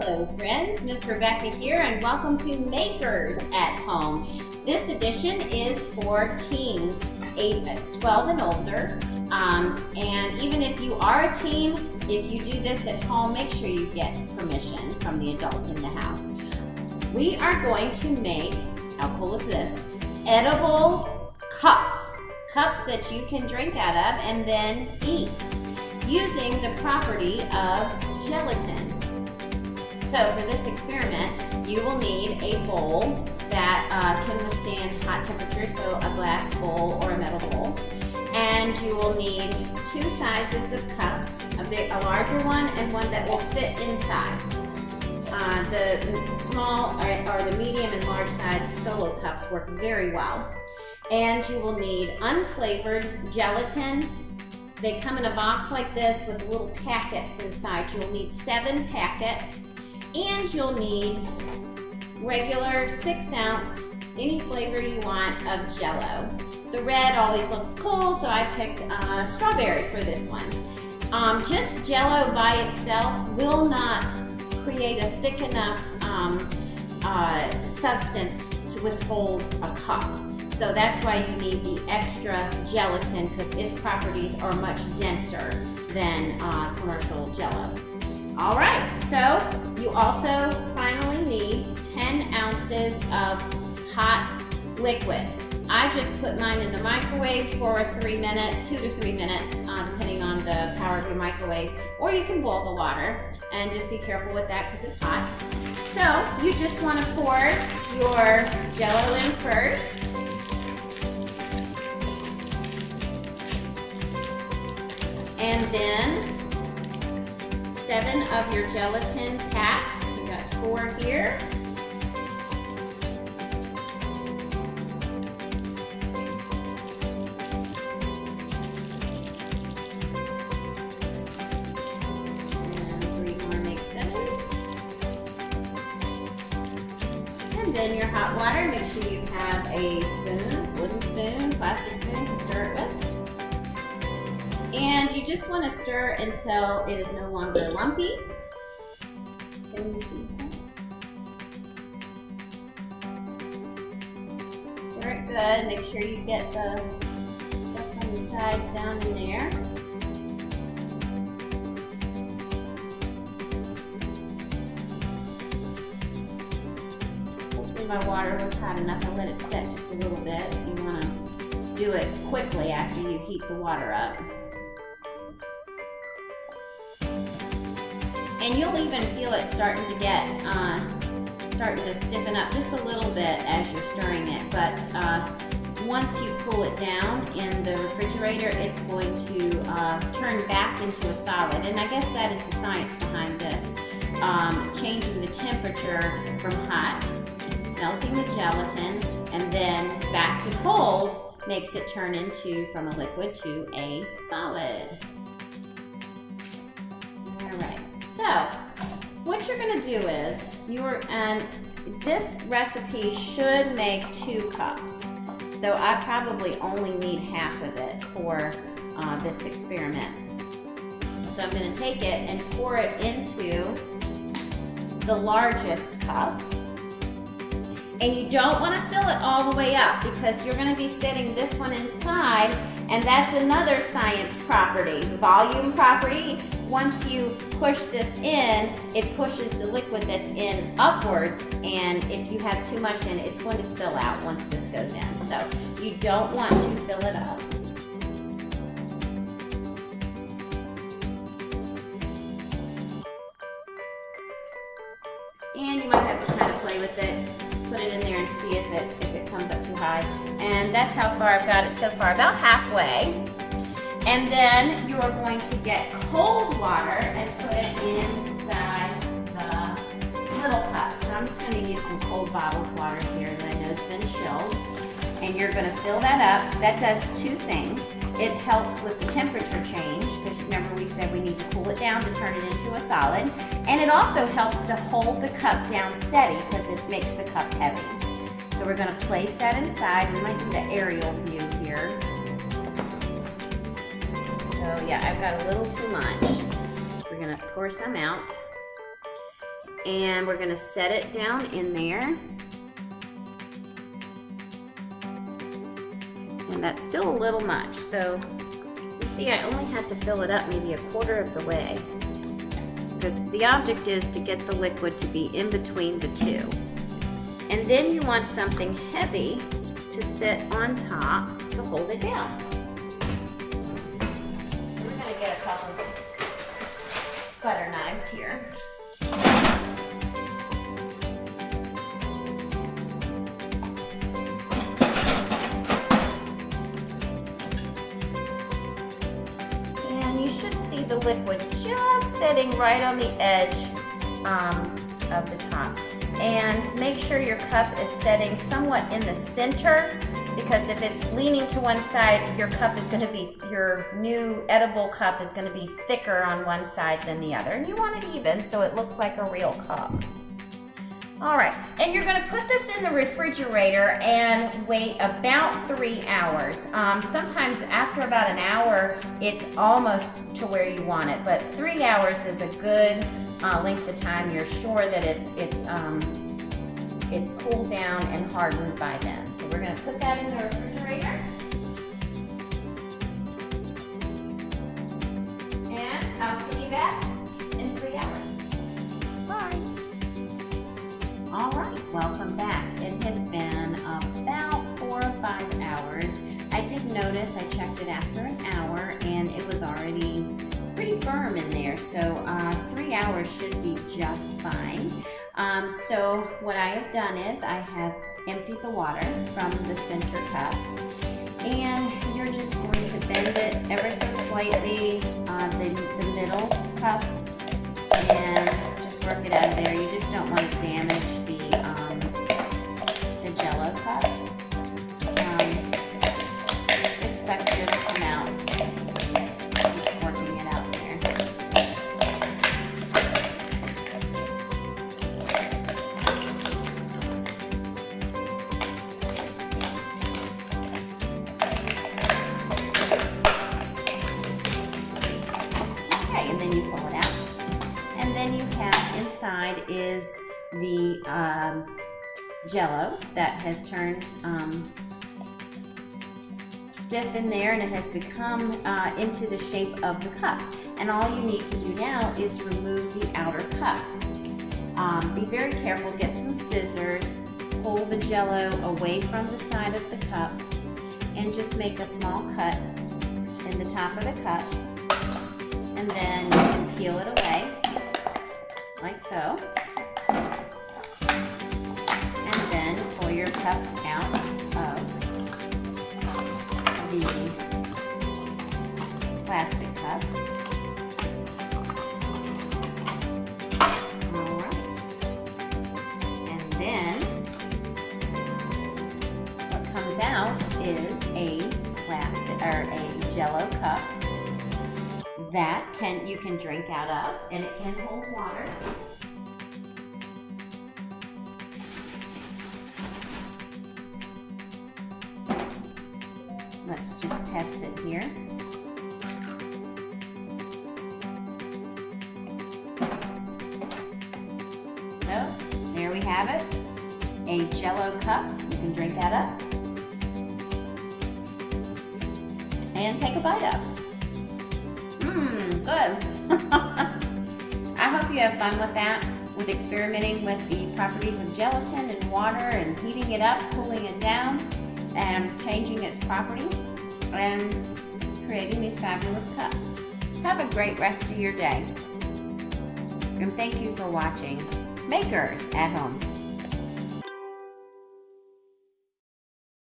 Hello friends, Miss Rebecca here and welcome to Makers at Home. This edition is for teens 12 and older. And even if you are a teen, if you do this at home, make sure you get permission from the adult in the house. We are going to make, how cool is this, edible cups. Cups that you can drink out of and then eat using the property of gelatin. So for this experiment, you will need a bowl that can withstand hot temperatures, so a glass bowl or a metal bowl. And you will need two sizes of cups, a larger one and one that will fit inside. The small or the medium and large size solo cups work very well. And you will need unflavored gelatin. They come in a box like this with little packets inside. You'll need 7 packets. And you'll need regular 6-ounce, any flavor you want, of Jello. The red always looks cool, so I picked strawberry for this one. Just Jello by itself will not create a thick enough substance to withhold a cup. So that's why you need the extra gelatin, because its properties are much denser than commercial Jello. All right, so you also finally need 10 ounces of hot liquid. I just put mine in the microwave for 3 minutes, 2 to 3 minutes, depending on the power of your microwave. Or you can boil the water, and just be careful with that because it's hot. So you just want to pour your Jello in first. And then 7 of your gelatin packs. We got 4 here. And 3 more make 7. And then your hot water. Make sure you have a spoon, wooden spoon, plastic spoon to stir it with. And you just want to stir until it is no longer lumpy. Can you see that? Stir it good. Make sure you get the stuff on the sides down in there. Hopefully my water was hot enough. I let it set just a little bit. You want to do it quickly after you heat the water up. And you'll even feel it starting to stiffen up just a little bit as you're stirring it. But once you cool it down in the refrigerator, it's going to turn back into a solid. And I guess that is the science behind this. Changing the temperature from hot, melting the gelatin, and then back to cold makes it turn from a liquid to a solid. All right. So, what you're going to do is, this recipe should make 2 cups. So I probably only need half of it for this experiment. So I'm going to take it and pour it into the largest cup. And you don't want to fill it all the way up because you're going to be setting this one inside, and that's another science property, volume property. Once you push this in, it pushes the liquid that's in upwards, and if you have too much in, it's going to spill out once this goes in. So you don't want to fill it up. And you might have to kind of play with it. Put it in there and see if it comes up too high. And that's how far I've got it so far, about halfway. And then you are going to get cold water and put it inside the little cup. So I'm just going to use some cold bottled water here that I know has been chilled. And you're going to fill that up. That does 2 things. It helps with the temperature change, because remember we said we need to cool it down to turn it into a solid. And it also helps to hold the cup down steady because it makes the cup heavy. So we're going to place that inside. We might do the aerial view here. So yeah, I've got a little too much. We're going to pour some out. and we're gonna set it down in there. And that's still a little much, so you see I only had to fill it up maybe a quarter of the way, because the object is to get the liquid to be in between the two. And then you want something heavy to sit on top to hold it down. We're gonna get a couple butter knives here. And you should see the liquid just sitting right on the edge of the top. And make sure your cup is setting somewhat in the center, because if it's leaning to one side, your cup is going to be, your new edible cup is going to be thicker on one side than the other. And you want it even so it looks like a real cup. All right, and you're going to put this in the refrigerator and wait about 3 hours. Sometimes after about an hour, it's almost to where you want it, but 3 hours is a good length of time. You're sure that it's cooled down and hardened by then. So we're going to put that in the refrigerator. And I'll see you back in 3 hours. Bye. All right, welcome back. It has been about 4 or 5 hours. I did notice, I checked it after an hour, and it was already pretty firm in there, so 3 hours should be just fine. So what I have done is I have emptied the water from the center cup, and you're just going to bend it ever so slightly, the middle cup, and just work it out of there. You just don't want to damage the Jello cup. It's stuck here to come out. Just working it out there. Okay, and then you pull it out. And then you have inside is the Jello that has turned stiff in there, and it has become into the shape of the cup. And all you need to do now is remove the outer cup. Be very careful, get some scissors, pull the Jello away from the side of the cup, and just make a small cut in the top of the cup, and then you can peel it away, like so. And then pull your cup out of the plastic cup. Alright. And then what comes out is a plastic or a Jello cup that you can drink out of, and it can hold water. Let's just test it here. So, there we have it. A Jello cup you can drink out of. And take a bite of. Good. I hope you have fun with that, with experimenting with the properties of gelatin and water and heating it up, cooling it down, and changing its properties, and creating these fabulous cups. Have a great rest of your day. And thank you for watching Makers at Home.